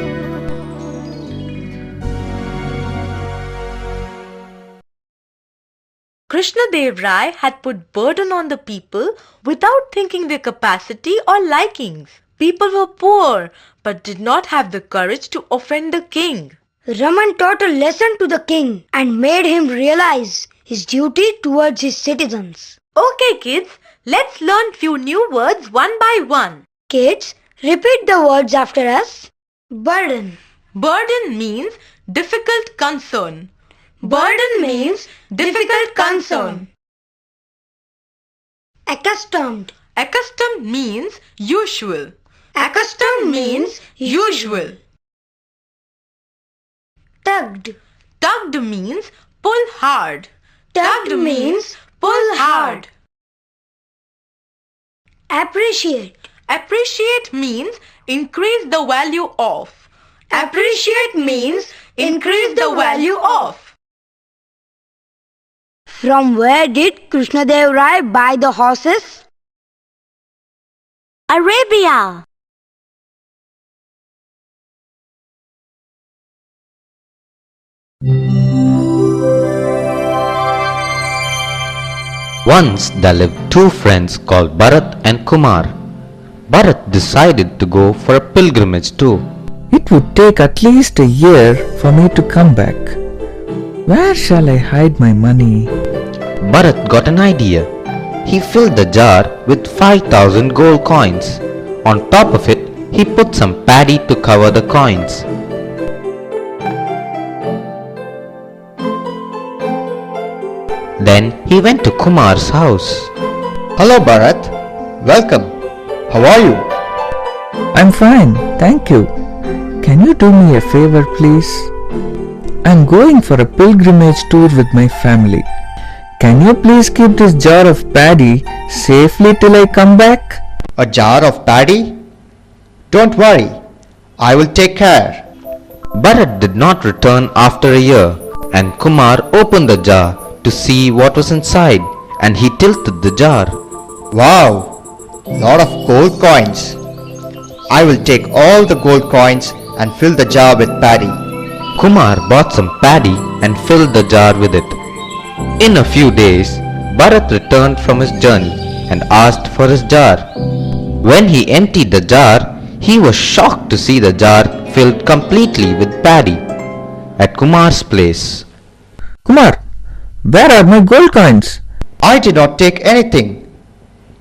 Krishna Dev Rai had put burden on the people without thinking their capacity or likings. People were poor but did not have the courage to offend the king. Raman taught a lesson to the king and made him realize his duty towards his citizens. Okay kids, let's learn few new words one by one. Kids, repeat the words after us. Burden. Burden means difficult concern. Burden means difficult concern. Accustomed. Accustomed means usual. Accustomed means usual. Tugged. Tugged means pull hard. Tugged means pull hard. Appreciate. Appreciate means increase the value of. Appreciate means increase the value of. From where did Krishna Dev Rai buy the horses? Arabia. Once there lived 2 friends called Bharat and Kumar. Bharat decided to go for a pilgrimage too. It would take at least a year for me to come back. Where shall I hide my money? Bharat got an idea. He filled the jar with 5,000 gold coins. On top of it, he put some paddy to cover the coins. Then he went to Kumar's house. Hello Bharat, welcome. How are you? I'm fine, thank you. Can you do me a favor, please? I'm going for a pilgrimage tour with my family. Can you please keep this jar of paddy safely till I come back? A jar of paddy? Don't worry, I will take care. Bharat did not return after a year, and Kumar opened the jar to see what was inside, and he tilted the jar. Wow! Lot of gold coins. I will take all the gold coins and fill the jar with paddy. Kumar bought some paddy and filled the jar with it. In a few days, Bharat returned from his journey and asked for his jar. When he emptied the jar, he was shocked to see the jar filled completely with paddy. At Kumar's place. Kumar, where are my gold coins? I did not take anything.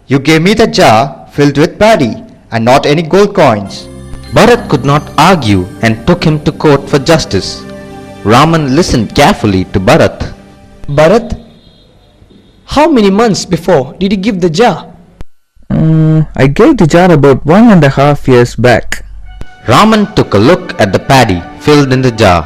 You gave me the jar filled with paddy and not any gold coins. Bharat could not argue and took him to court for justice. Raman listened carefully to Bharat. Bharat, how many months before did you give the jar? I gave the jar about 1.5 years back. Raman took a look at the paddy filled in the jar.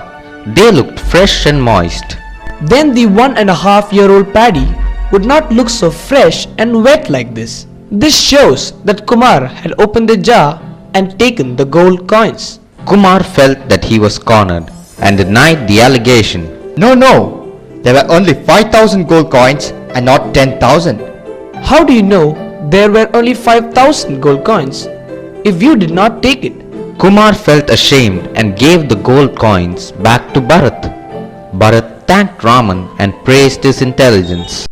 They looked fresh and moist. Then the 1.5-year-old paddy would not look so fresh and wet like this. This shows that Kumar had opened the jar and taken the gold coins. Kumar felt that he was cornered and denied the allegation. No, there were only 5,000 gold coins and not 10,000. How do you know there were only 5,000 gold coins if you did not take it? Kumar felt ashamed and gave the gold coins back to Bharat. Bharat thanked Raman and praised his intelligence.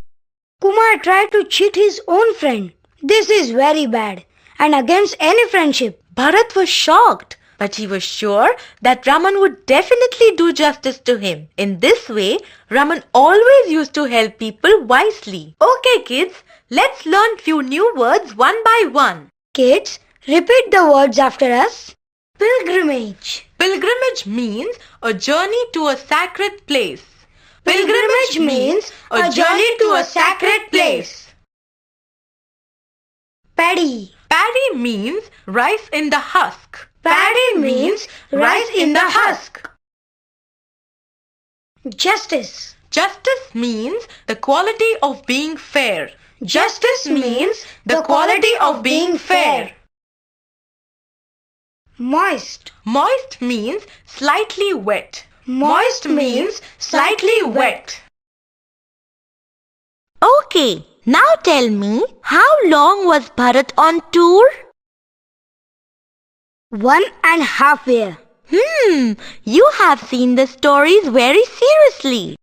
Kumar tried to cheat his own friend. This is very bad and against any friendship. Bharat was shocked, but he was sure that Raman would definitely do justice to him. In this way, Raman always used to help people wisely. Okay kids, let's learn few new words one by one. Kids, repeat the words after us. Pilgrimage. Pilgrimage means a journey to a sacred place. Pilgrimage means a journey to a sacred place. Paddy. Paddy means rice in the husk. Paddy means rice in the husk. Justice. Justice means the quality of being fair. Justice means the quality of being fair. Moist. Moist means slightly wet. Moist means slightly wet. Okay, now tell me, how long was Bharat on tour? 1.5 years. You have seen the stories very seriously.